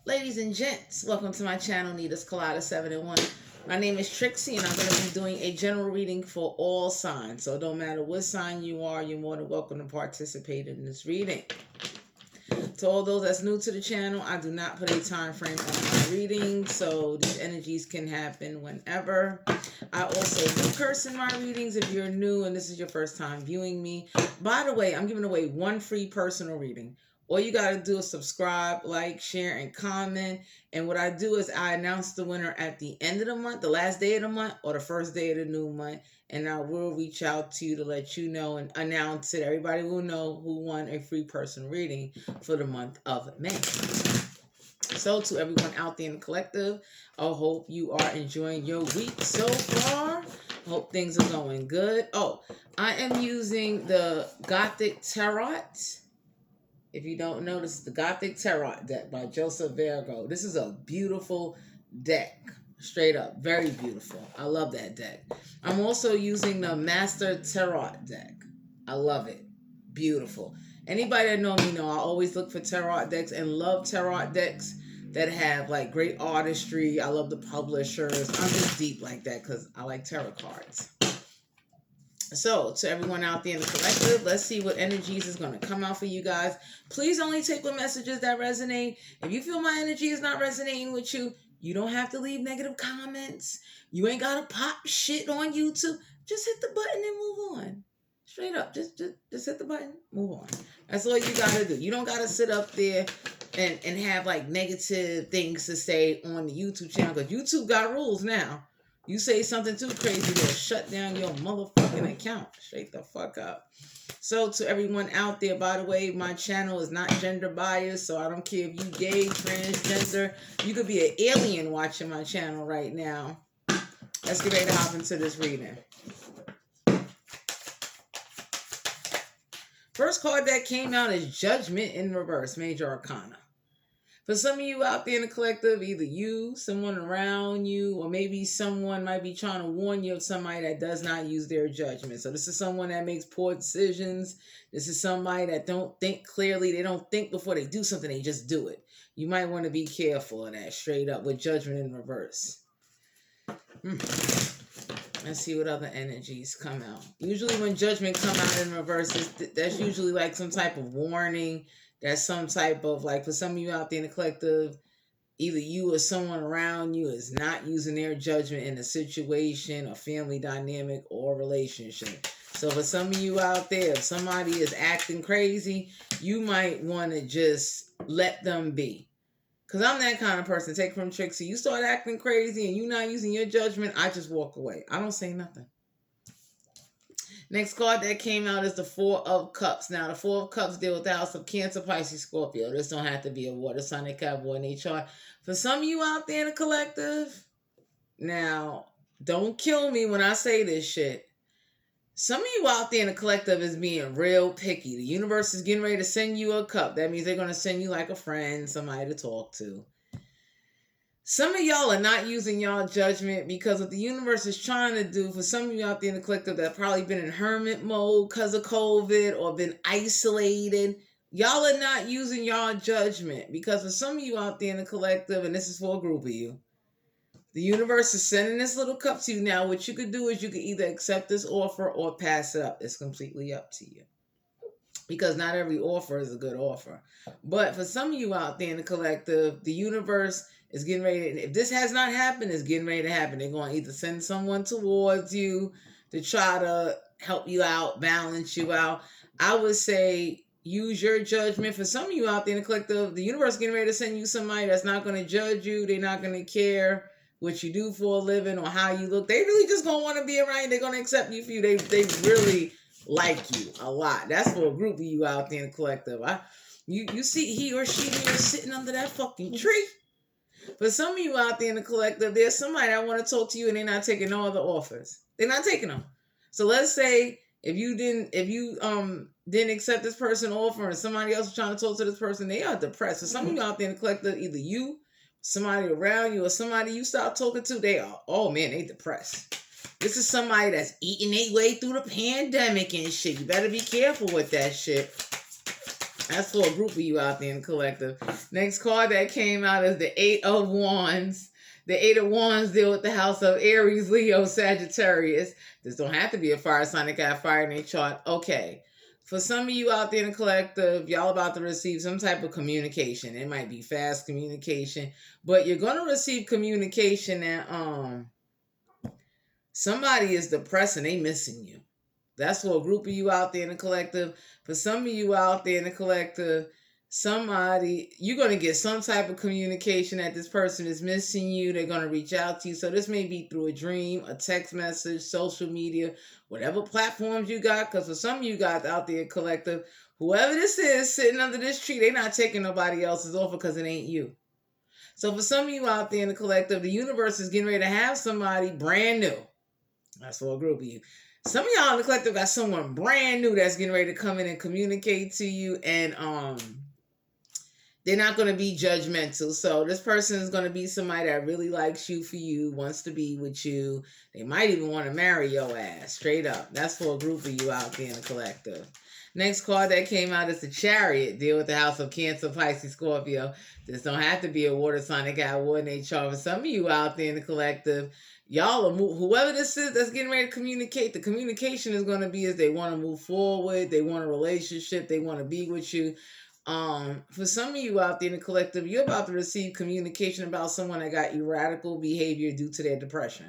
Ladies and gents, welcome to my channel, Nita's Collider 7-in-1. My name is Trixie, and I'm going to be doing a general reading for all signs. So, no matter what sign you are, you're more than welcome to participate in this reading. To all those that's new to the channel, I do not put a time frame on my reading, so these energies can happen whenever. I also do curse in my readings if you're new and this is your first time viewing me. By the way, I'm giving away one free personal reading. All you got to do is subscribe, like, share, and comment. And what I do is I announce the winner at the end of the month, the last day of the month, or the first day of the new month. And I will reach out to you to let you know and announce it. Everybody will know who won a free personal reading for the month of May. So to everyone out there in the collective, I hope you are enjoying your week so far. Hope things are going good. Oh, I am using the Gothic Chariot. If you don't know, this is the Gothic Chariot deck by Joseph Virgo. This is a beautiful deck. Straight up. Very beautiful. I love that deck. I'm also using the Master Tarot deck. I love it. Beautiful. Anybody that know me know I always look for tarot decks and love tarot decks that have like great artistry. I love the publishers. I'm just deep like that because I like tarot cards. So, to everyone out there in the collective, let's see what energies is going to come out for you guys. Please only take what messages that resonate. If you feel my energy is not resonating with you, you don't have to leave negative comments. You ain't got to pop shit on YouTube. Just hit the button and move on. Straight up. Just hit the button, move on. That's all you got to do. You don't got to sit up there and have like negative things to say on the YouTube channel because YouTube got rules now. You say something too crazy, they'll shut down your motherfucking account. Straight the fuck up. So to everyone out there, by the way, my channel is not gender biased, so I don't care if you gay, transgender. You could be an alien watching my channel right now. Let's get ready to hop into this reading. First card that came out is Judgment in Reverse, Major Arcana. For some of you out there in the collective, either you, someone around you, or maybe someone might be trying to warn you of somebody that does not use their judgment. So this is someone that makes poor decisions. This is somebody that don't think clearly. They don't think before they do something. They just do it. You might want to be careful of that straight up with Judgment in Reverse. Let's see what other energies come out. Usually when Judgment come out in reverse, that's usually like some type of warning. That's some type of, like, for some of you out there in the collective, either you or someone around you is not using their judgment in a situation, a family dynamic, or relationship. So for some of you out there, if somebody is acting crazy, you might want to just let them be. Because I'm that kind of person. Take from Trixie. You start acting crazy and you're not using your judgment, I just walk away. I don't say nothing. Next card that came out is the Four of Cups. Now, the Four of Cups deal with the house of Cancer, Pisces, Scorpio. This don't have to be a water sign. They can have one in their chart. For some of you out there in the collective, now, don't kill me when I say this shit. Some of you out there in the collective is being real picky. The universe is getting ready to send you a cup. That means they're going to send you like a friend, somebody to talk to. Some of y'all are not using y'all judgment because what the universe is trying to do, for some of you out there in the collective that have probably been in hermit mode because of COVID or been isolated, y'all are not using y'all judgment because for some of you out there in the collective, and this is for a group of you, the universe is sending this little cup to you. Now, what you could do is you could either accept this offer or pass it up. It's completely up to you. Because not every offer is a good offer. But for some of you out there in the collective, the universe is getting ready to, if this has not happened, it's getting ready to happen. They're going to either send someone towards you to try to help you out, balance you out. I would say use your judgment. For some of you out there in the collective, the universe is getting ready to send you somebody that's not going to judge you. They're not going to care what you do for a living or how you look. They really just going to want to be around you. They're going to accept you for you. They really like you a lot. That's for a group of you out there in the collective. You see he or she is sitting under that fucking tree. For some of you out there in the collective, there's somebody that want to talk to you and they're not taking no other offers. They're not taking them. So let's say if you didn't accept this person offer and somebody else is trying to talk to this person, they are depressed. So some of you out there in the collective, either you, somebody around you, or somebody you start talking to, they are, oh man, they depressed. This is somebody that's eating their way through the pandemic and shit. You better be careful with that shit. That's for a group of you out there in the collective. Next card that came out is the Eight of Wands. The Eight of Wands deal with the house of Aries, Leo, Sagittarius. This don't have to be a fire sign that got fire in their chart. Okay. For some of you out there in the collective, y'all about to receive some type of communication. It might be fast communication, but you're going to receive communication that somebody is depressed and they missing you. That's for a group of you out there in the collective. For some of you out there in the collective, you're going to get some type of communication that this person is missing you. They're going to reach out to you. So this may be through a dream, a text message, social media, whatever platforms you got. Because for some of you guys out there in collective, whoever this is sitting under this tree, they're not taking nobody else's offer because it ain't you. So for some of you out there in the collective, the universe is getting ready to have somebody brand new. That's for a group of you. Some of y'all in the collective got someone brand new that's getting ready to come in and communicate to you, and they're not going to be judgmental. So this person is going to be somebody that really likes you for you, wants to be with you. They might even want to marry your ass, straight up. That's for a group of you out there in the collective. Next card that came out is the Chariot. Deal with the house of Cancer, Pisces, Scorpio. This don't have to be a water sign that got water in their chart. For some of you out there in the collective, y'all are whoever this is that's getting ready to communicate, the communication is going to be is they want to move forward, they want a relationship, they want to be with you. For some of you out there in the collective, you're about to receive communication about someone that got erratical behavior due to their depression.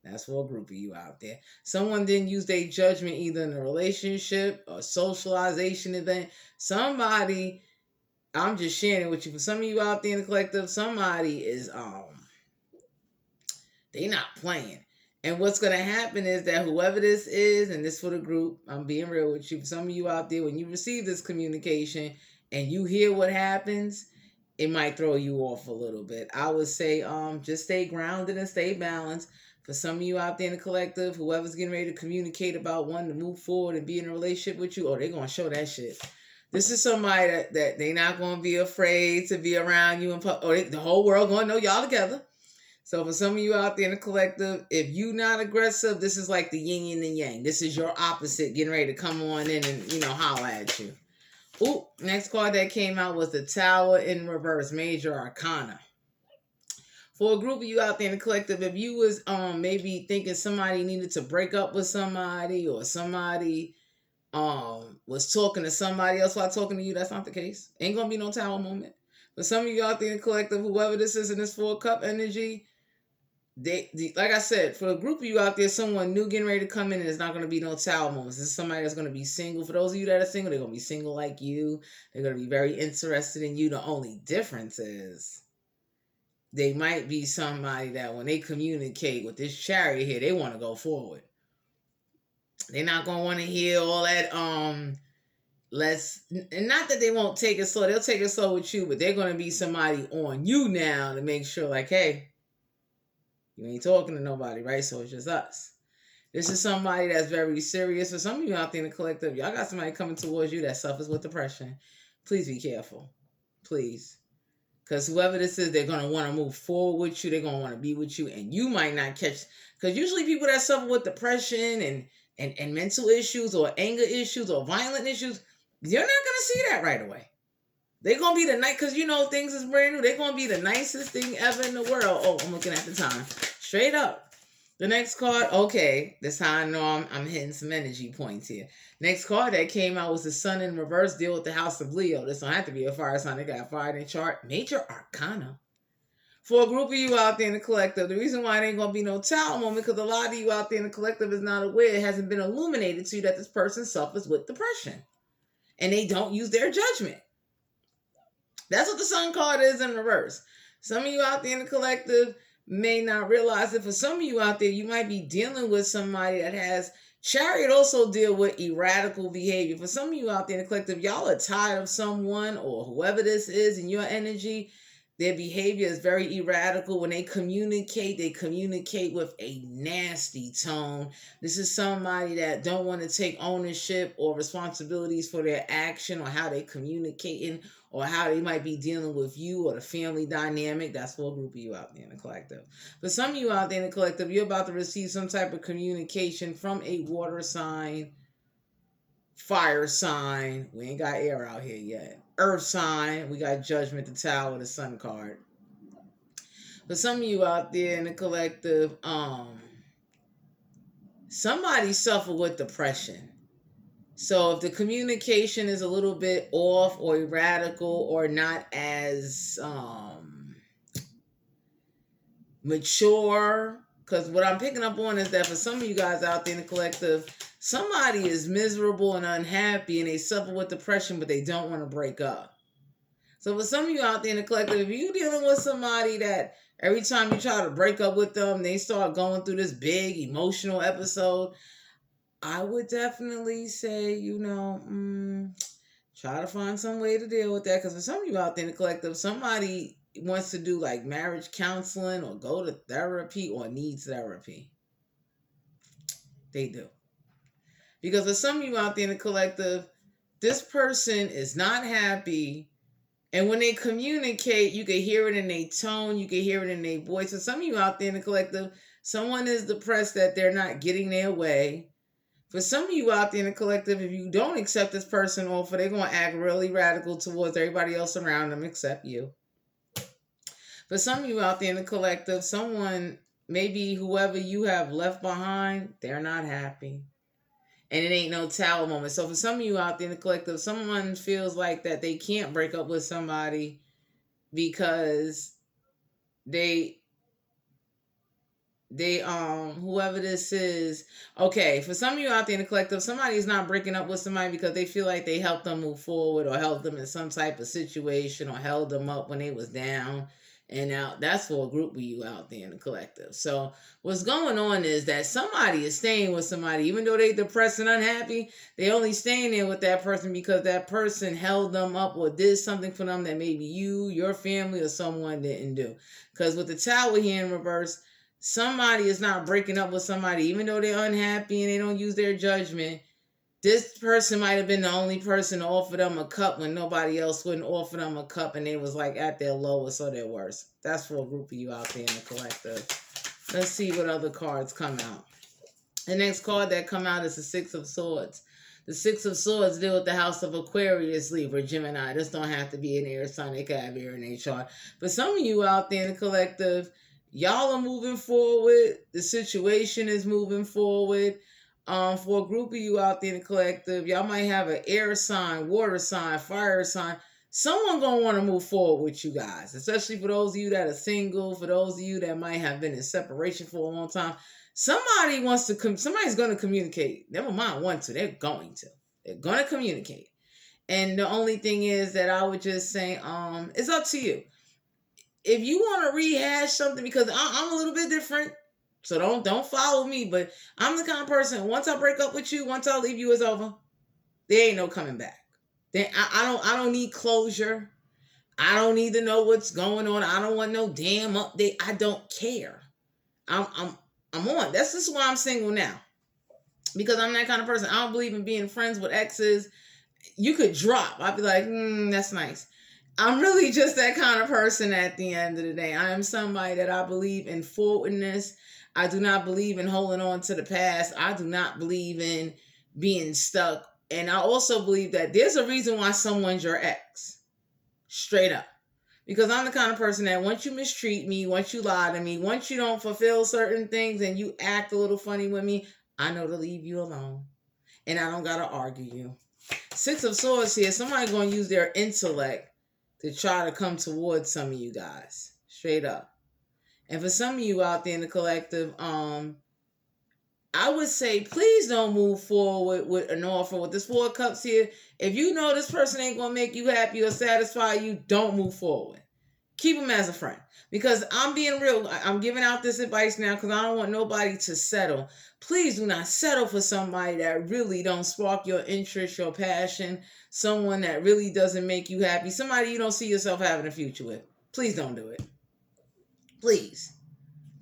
That's for a group of you out there. Someone didn't use their judgment either in a relationship or socialization event. Somebody, I'm just sharing it with you. For some of you out there in the collective, somebody is they not playing. And what's going to happen is that whoever this is, and this for the group, I'm being real with you. For some of you out there, when you receive this communication and you hear what happens, it might throw you off a little bit. I would say just stay grounded and stay balanced. For some of you out there in the collective, whoever's getting ready to communicate about wanting to move forward and be in a relationship with you, they're going to show that shit. This is somebody that they're not going to be afraid to be around you, the whole world going to know y'all together. So for some of you out there in the collective, if you not aggressive, this is like the yin and the yang. This is your opposite getting ready to come on in and, holler at you. Ooh, next card that came out was the Tower in reverse, Major Arcana. For a group of you out there in the collective, if you was maybe thinking somebody needed to break up with somebody, or somebody was talking to somebody else while talking to you, that's not the case. Ain't gonna be no Tower moment. But some of you out there in the collective, whoever this is in this 4-cup energy, they like I said, for a group of you out there, someone new getting ready to come in, and there's not going to be no Tower moments. This is somebody that's going to be single. For those of you that are single, they're going to be single like you. They're going to be very interested in you. The only difference is they might be somebody that when they communicate with this Chariot here, they want to go forward. They're not going to want to hear all that, and not that they won't take it slow. They'll take it slow with you, but they're going to be somebody on you now to make sure, like, hey, you ain't talking to nobody, right? So it's just us. This is somebody that's very serious. For some of you out there in the collective, y'all got somebody coming towards you that suffers with depression. Please be careful. Please. Because whoever this is, they're going to want to move forward with you. They're going to want to be with you. And you might not catch... Because usually people that suffer with depression and mental issues or anger issues or violent issues, you're not going to see that right away. They're going to be the night, because things is brand new. They're going to be the nicest thing ever in the world. Oh, I'm looking at the time. Straight up. The next card, okay, that's how I know I'm hitting some energy points here. Next card that came out was the Sun in reverse, deal with the house of Leo. This don't have to be a fire sign. They got fire in their chart. Major Arcana. For a group of you out there in the collective, the reason why it ain't going to be no Tower moment, because a lot of you out there in the collective is not aware, it hasn't been illuminated to you that this person suffers with depression. And they don't use their judgment. That's what the Sun card is in reverse. Some of you out there in the collective may not realize it. For some of you out there, you might be dealing with somebody that has... Chariot also deal with erratical behavior. For some of you out there in the collective, y'all are tired of someone or whoever this is in your energy. Their behavior is very erratical. When they communicate with a nasty tone. This is somebody that don't want to take ownership or responsibilities for their action or how they communicating or how they might be dealing with you or the family dynamic. That's for a group of you out there in the collective. For some of you out there in the collective, you're about to receive some type of communication from a water sign, fire sign. We ain't got air out here yet. Earth sign. We got Judgment, the Tower, the Sun card. For some of you out there in the collective, somebody suffer with depression. So if the communication is a little bit off or erratical or not as mature, because what I'm picking up on is that for some of you guys out there in the collective, somebody is miserable and unhappy and they suffer with depression, but they don't want to break up. So for some of you out there in the collective, if you're dealing with somebody that every time you try to break up with them, they start going through this big emotional episode, I would definitely say, try to find some way to deal with that. Because for some of you out there in the collective, somebody wants to do like marriage counseling or go to therapy or needs therapy. They do. Because for some of you out there in the collective, this person is not happy. And when they communicate, you can hear it in their tone. You can hear it in their voice. For some of you out there in the collective, someone is depressed that they're not getting their way. For some of you out there in the collective, if you don't accept this person offer, they're going to act really radical towards everybody else around them except you. For some of you out there in the collective, someone, maybe whoever you have left behind, they're not happy. And it ain't no Tower moment. So for some of you out there in the collective, someone feels like that they can't break up with somebody because they whoever this is, okay, for some of you out there in the collective, somebody's not breaking up with somebody because they feel like they helped them move forward or helped them in some type of situation or held them up when they was down and out. That's for a group of you out there in the collective. So what's going on is that somebody is staying with somebody, even though they depressed and unhappy, they only staying there with that person because that person held them up or did something for them that maybe you, your family, or someone didn't do. Because with the Tower here in reverse, somebody is not breaking up with somebody, even though they're unhappy and they don't use their judgment. This person might have been the only person to offer them a cup when nobody else wouldn't offer them a cup, and they was like at their lowest or their worst. That's for a group of you out there in the collective. Let's see what other cards come out. The next card that come out is the Six of Swords. The Six of Swords deal with the house of Aquarius, Libra, Gemini. This don't have to be an air sign. They can have air in their chart. But some of you out there in the collective, y'all are moving forward. The situation is moving forward. For a group of you out there in the collective, y'all might have an air sign, water sign, fire sign. Someone going to want to move forward with you guys, especially for those of you that are single, for those of you that might have been in separation for a long time. Somebody's going to communicate. Never mind want to. They're going to. They're going to communicate. And the only thing is that I would just say, it's up to you. If you want to rehash something, because I'm a little bit different, so don't follow me, but I'm the kind of person, once I break up with you, once I leave you, it's over. There ain't no coming back. Then I don't need closure. I don't need to know what's going on. I don't want no damn update. I don't care. I'm on. That's just why I'm single now. Because I'm that kind of person. I don't believe in being friends with exes. You could drop. I'd be like, that's nice. I'm really just that kind of person at the end of the day. I am somebody that I believe in forwardness. I do not believe in holding on to the past. I do not believe in being stuck. And I also believe that there's a reason why someone's your ex. Straight up. Because I'm the kind of person that once you mistreat me, once you lie to me, once you don't fulfill certain things and you act a little funny with me, I know to leave you alone. And I don't got to argue you. Six of Swords here. Somebody's going to use their intellect to try to come towards some of you guys. Straight up. And for some of you out there in the collective, I would say, please don't move forward with an offer. With this Four of Cups here, if you know this person ain't going to make you happy or satisfy you, don't move forward. Keep them as a friend. Because I'm being real. I'm giving out this advice now because I don't want nobody to settle. Please do not settle for somebody that really don't spark your interest, your passion, someone that really doesn't make you happy, somebody you don't see yourself having a future with. Please don't do it. Please.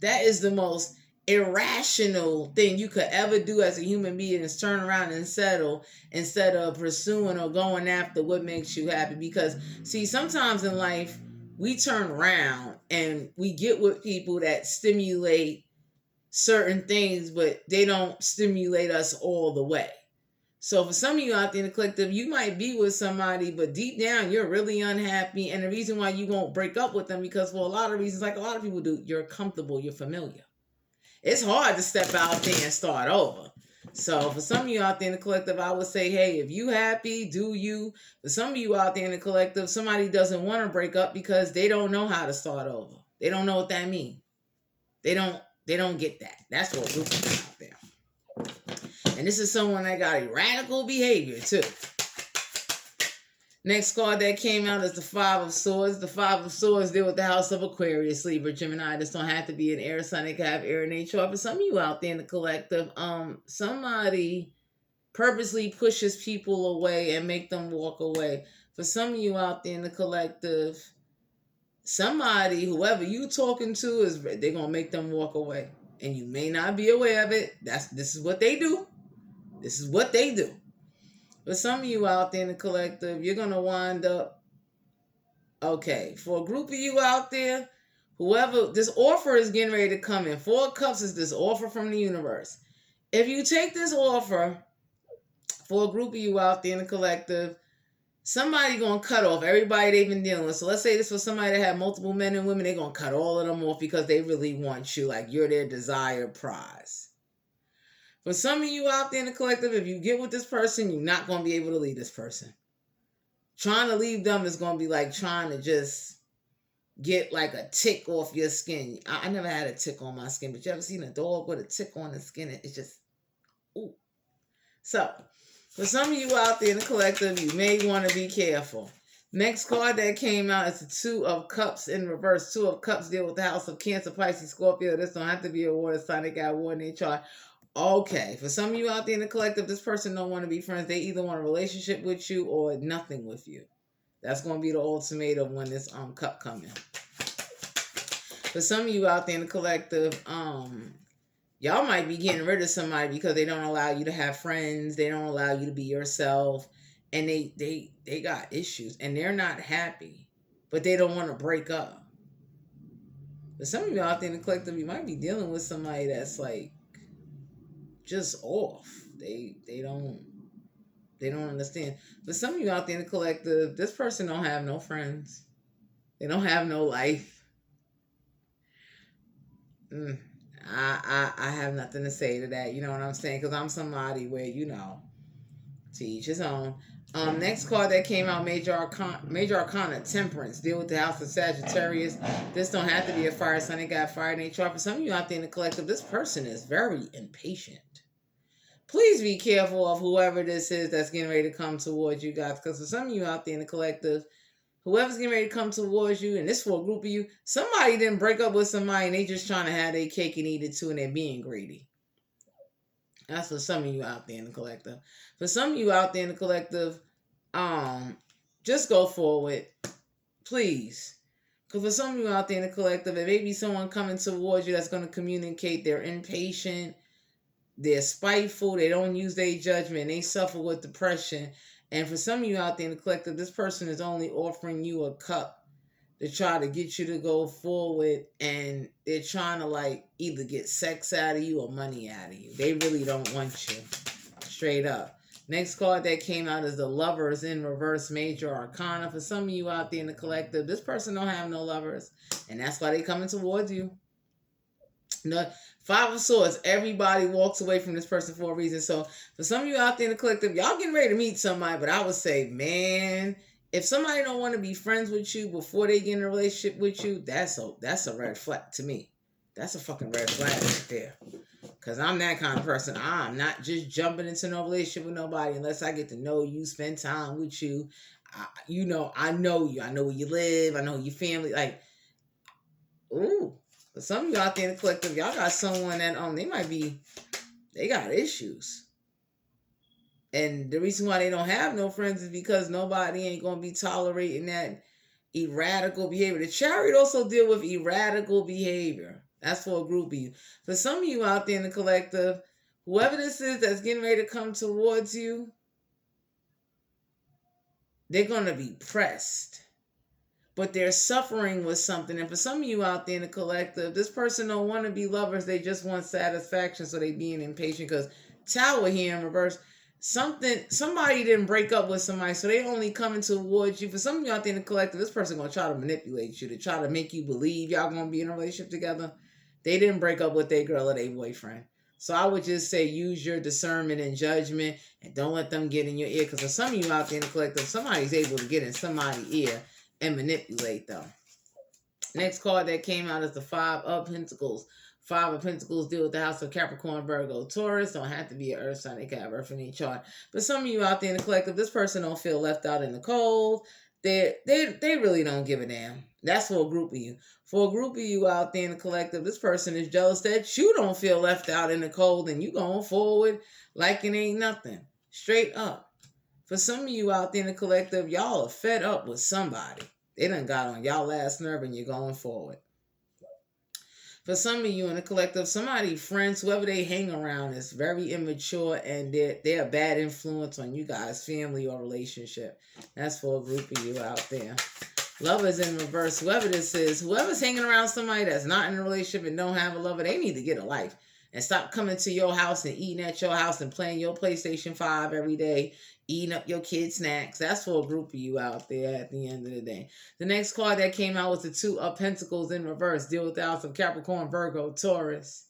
That is the most irrational thing you could ever do as a human being, is turn around and settle instead of pursuing or going after what makes you happy. Because, see, sometimes in life, we turn around and we get with people that stimulate certain things, but they don't stimulate us all the way. So for some of you out there in the collective, you might be with somebody, but deep down you're really unhappy. And the reason why you won't break up with them, because for a lot of reasons, like a lot of people do, you're comfortable, you're familiar. It's hard to step out there and start over. So for some of you out there in the collective, I would say, hey, if you happy, do you. For some of you out there in the collective, somebody doesn't want to break up because they don't know how to start over. They don't know what that means. They don't get that. That's what we're doing out there. And this is someone that got radical behavior too. Next card that came out is the Five of Swords. The Five of Swords deal with the house of Aquarius, Libra, Gemini. This don't have to be an air sign. It can have air in their chart. For some of you out there in the collective, somebody purposely pushes people away and make them walk away. For some of you out there in the collective, somebody, whoever you talking to, they're gonna make them walk away, and you may not be aware of it. This is what they do. This is what they do. For some of you out there in the collective, you're going to wind up, okay, for a group of you out there, whoever, this offer is getting ready to come in. Four of Cups is this offer from the universe. If you take this offer for a group of you out there in the collective, somebody going to cut off everybody they've been dealing with. So let's say this was somebody that had multiple men and women. They're going to cut all of them off because they really want you, like you're their desired prize. For some of you out there in the collective, if you get with this person, you're not going to be able to leave this person. Trying to leave them is going to be like trying to just get like a tick off your skin. I never had a tick on my skin, but you ever seen a dog with a tick on the skin? It's just, ooh. So, for some of you out there in the collective, you may want to be careful. Next card that came out is the Two of Cups in reverse. Two of Cups deal with the house of Cancer, Pisces, Scorpio. This don't have to be a water sign. They got water in their chart. Okay, for some of you out there in the collective, this person don't want to be friends. They either want a relationship with you or nothing with you. That's going to be the ultimatum when this cup coming. For some of you out there in the collective, y'all might be getting rid of somebody because they don't allow you to have friends. They don't allow you to be yourself. And they got issues and they're not happy, but they don't want to break up. But some of you out there in the collective, you might be dealing with somebody that's like, just off. They don't understand. But some of you out there in the collective, this person don't have no friends. They don't have no life. I have nothing to say to that. You know what I'm saying? Because I'm somebody where, to each his own. Next card that came out, Major Arcana, Temperance, deal with the house of Sagittarius. This don't have to be a fire sign. They got fire in their chart. For some of you out there in the collective, this person is very impatient. Please be careful of whoever this is that's getting ready to come towards you guys. Because for some of you out there in the collective, whoever's getting ready to come towards you, and this for a group of you, somebody didn't break up with somebody and they just trying to have their cake and eat it too, and they're being greedy. That's for some of you out there in the collective. For some of you out there in the collective, just go forward, please. Because for some of you out there in the collective, it may be someone coming towards you that's going to communicate. They're impatient. They're spiteful. They don't use their judgment. They suffer with depression. And for some of you out there in the collective, this person is only offering you a cup to try to get you to go forward. And they're trying to like either get sex out of you or money out of you. They really don't want you. Straight up. Next card that came out is the Lovers in reverse, Major Arcana. For some of you out there in the collective, this person don't have no lovers. And that's why they're coming towards you. No, Five of Swords, everybody walks away from this person for a reason. So for some of you out there in the collective, y'all getting ready to meet somebody, but I would say, man, if somebody don't want to be friends with you before they get in a relationship with you, that's a red flag to me. That's a fucking red flag right there. Because I'm that kind of person. I'm not just jumping into no relationship with nobody unless I get to know you, spend time with you. I know you. I know where you live. I know your family. Like, ooh. But some of you out there in the collective, y'all got someone that they got issues. And the reason why they don't have no friends is because nobody ain't going to be tolerating that erratical behavior. The Chariot also deal with erratical behavior. That's for a group of you. For some of you out there in the collective, whoever this is that's getting ready to come towards you, they're going to be pressed. But they're suffering with something. And for some of you out there in the collective, this person don't want to be lovers. They just want satisfaction. So they being impatient. Because Tower here in reverse, somebody didn't break up with somebody, so they only coming towards you. For some of you out there in the collective, this person gonna try to manipulate you, to try to make you believe y'all gonna be in a relationship together. They didn't break up with their girl or their boyfriend. So I would just say use your discernment and judgment, and don't let them get in your ear. Because for some of you out there in the collective, somebody's able to get in somebody's ear and manipulate them. Next card that came out is the Five of Pentacles. Five of Pentacles deal with the house of Capricorn, Virgo, Taurus. Don't have to be an earth sign. They can have earth in their chart. But some of you out there in the collective, this person don't feel left out in the cold. They really don't give a damn. That's for a group of you. For a group of you out there in the collective, this person is jealous that you don't feel left out in the cold and you going forward like it ain't nothing. Straight up. For some of you out there in the collective, y'all are fed up with somebody. They done got on y'all last nerve and you're going forward. For some of you in the collective, somebody, friends, whoever they hang around is very immature and they're a bad influence on you guys' family or relationship. That's for a group of you out there. Lovers in reverse, whoever this is, whoever's hanging around somebody that's not in a relationship and don't have a lover, they need to get a life. And stop coming to your house and eating at your house and playing your PlayStation 5 every day, eating up your kids' snacks. That's for a group of you out there at the end of the day. The next card that came out was the Two of Pentacles in reverse. Deal with the house of Capricorn, Virgo, Taurus.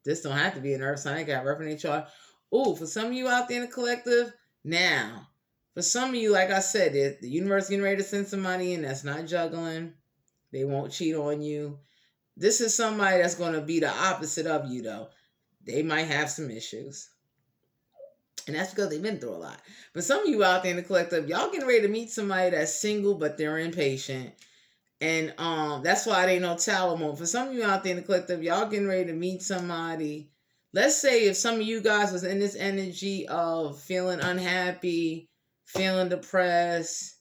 This don't have to be an earth sign. I got reference in their chart. Ooh, for some of you out there in the collective, now, for some of you, like I said, the universe getting ready to send somebody in that's not juggling. They won't cheat on you. This is somebody that's going to be the opposite of you, though. They might have some issues. And that's because they've been through a lot. But some of you out there in the collective, y'all getting ready to meet somebody that's single, but they're impatient. And that's why they no tower mode. For some of you out there in the collective, y'all getting ready to meet somebody. Let's say if some of you guys was in this energy of feeling unhappy, feeling depressed,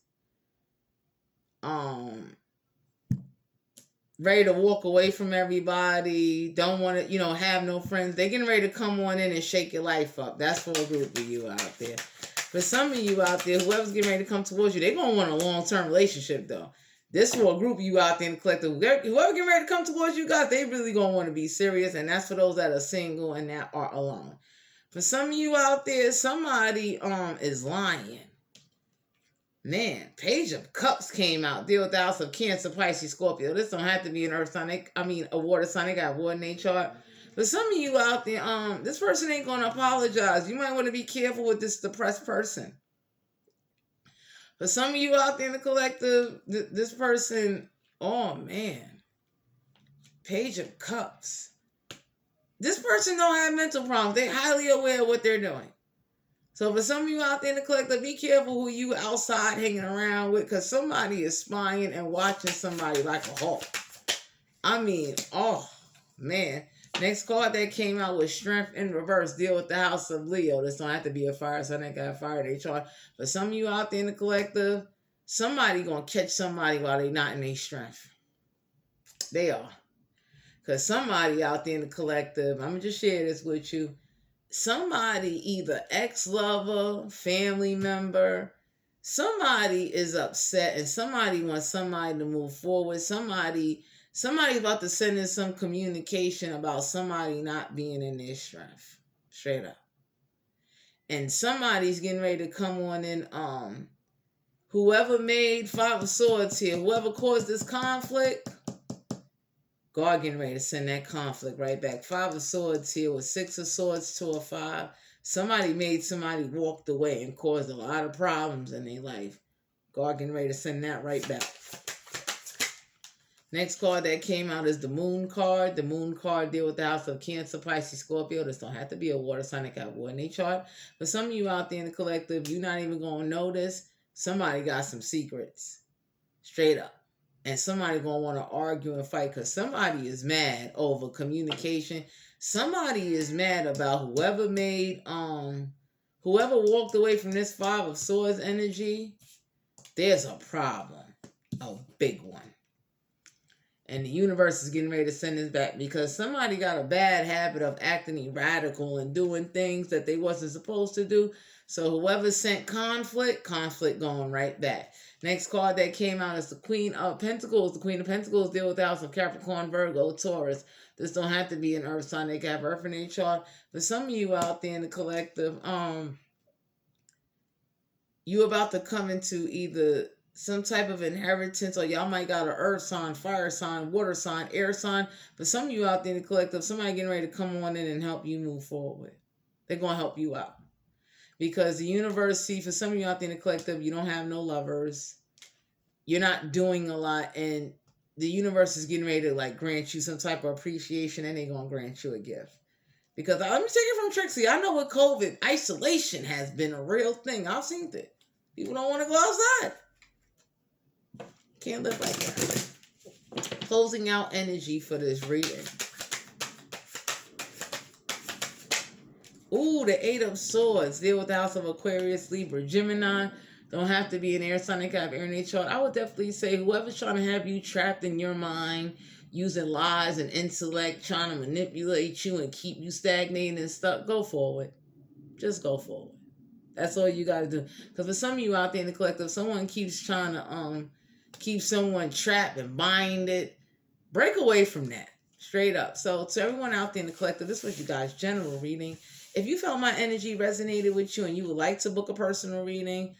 ready to walk away from everybody, don't want to, have no friends. They're getting ready to come on in and shake your life up. That's for a group of you out there. For some of you out there, whoever's getting ready to come towards you, they're going to want a long-term relationship, though. This for a group of you out there in the collective. Whoever getting ready to come towards you guys, they really going to want to be serious. And that's for those that are single and that are alone. For some of you out there, somebody is lying. Man, Page of Cups came out. Deal with the house of Cancer, Pisces, Scorpio. This don't have to be an earth sign. A water sign. They got water in their chart. But some of you out there, this person ain't going to apologize. You might want to be careful with this depressed person. For some of you out there in the collective, this person, oh man, Page of Cups. This person don't have mental problems. They're highly aware of what they're doing. So for some of you out there in the collective, be careful who you outside hanging around with, because somebody is spying and watching somebody like a hawk. I mean, oh, man. Next card that came out was Strength in reverse. Deal with the house of Leo. This don't have to be a fire sign. They got fire they chart. But some of you out there in the collective, somebody going to catch somebody while they not in their strength. They are. Because somebody out there in the collective, I'm going to just share this with you. Somebody, either ex-lover, family member, somebody is upset and somebody wants somebody to move forward. Somebody's about to send in some communication about somebody not being in their strength. Straight up. And somebody's getting ready to come on in. Whoever made Five of Swords here, whoever caused this conflict, God getting ready to send that conflict right back. Five of Swords here with Six of Swords, Two of Five. Somebody made somebody walked away and caused a lot of problems in their life. God getting ready to send that right back. Next card that came out is the Moon card. The Moon card deal with the house of Cancer, Pisces, Scorpio. This don't have to be a water sign. They got water in their chart. But some of you out there in the collective, you're not even going to notice. Somebody got some secrets. Straight up. And somebody going to want to argue and fight because somebody is mad over communication. Somebody is mad about whoever walked away from this Five of Swords energy. There's a problem. A big one. And the universe is getting ready to send this back because somebody got a bad habit of acting erratic and doing things that they wasn't supposed to do. So whoever sent conflict going right back. Next card that came out is the Queen of Pentacles. The Queen of Pentacles deal with the house of Capricorn, Virgo, Taurus. This don't have to be an earth sign. They got earth in their chart. But some of you out there in the collective, you about to come into either some type of inheritance, or y'all might got an earth sign, fire sign, water sign, air sign. But some of you out there in the collective, somebody getting ready to come on in and help you move forward. They're going to help you out. Because the universe, see, for some of you out there in the collective, you don't have no lovers. You're not doing a lot. And the universe is getting ready to like grant you some type of appreciation, and they're going to grant you a gift. Because let me take it from Trixie. I know with COVID, isolation has been a real thing. I've seen it. People don't want to go outside. Can't live like that. Closing out energy for this reading. Ooh, the Eight of Swords. Deal with the House of Aquarius, Libra, Gemini. Don't have to be an air sign. They can have air in their chart. I would definitely say whoever's trying to have you trapped in your mind, using lies and intellect, trying to manipulate you and keep you stagnating and stuck, go forward. Just go forward. That's all you got to do. Because for some of you out there in the collective, someone keeps trying to keep someone trapped and bind it. Break away from that. Straight up. So to everyone out there in the collective, this was you guys' general reading. If you felt my energy resonated with you and you would like to book a personal reading,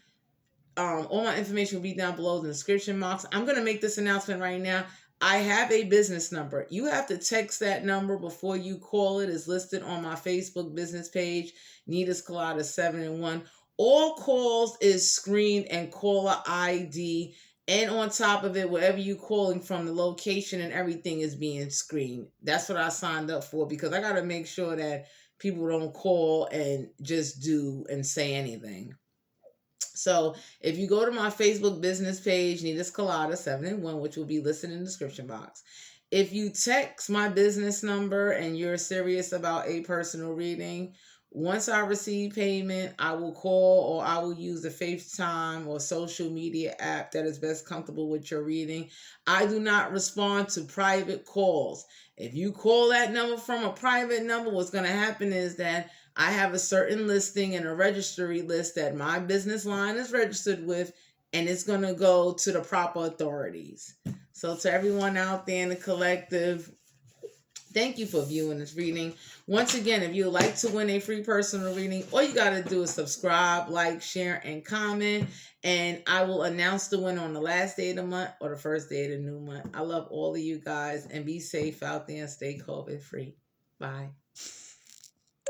all my information will be down below in the description box. I'm going to make this announcement right now. I have a business number. You have to text that number before you call it. It's listed on my Facebook business page, Nita's Colada 7-in-1. All calls is screened and caller ID. And on top of it, wherever you're calling from, the location and everything is being screened. That's what I signed up for, because I got to make sure that people don't call and just do and say anything. So if you go to my Facebook business page, Nita's Colada 7-in-1, which will be listed in the description box. If you text my business number and you're serious about a personal reading, once I receive payment, I will call, or I will use the FaceTime or social media app that is best comfortable with your reading. I do not respond to private calls. If you call that number from a private number, what's going to happen is that I have a certain listing and a registry list that my business line is registered with, and it's going to go to the proper authorities. So to everyone out there in the collective, thank you for viewing this reading. Once again, if you would like to win a free personal reading, all you got to do is subscribe, like, share, and comment. And I will announce the winner on the last day of the month or the first day of the new month. I love all of you guys, and be safe out there and stay COVID free. Bye.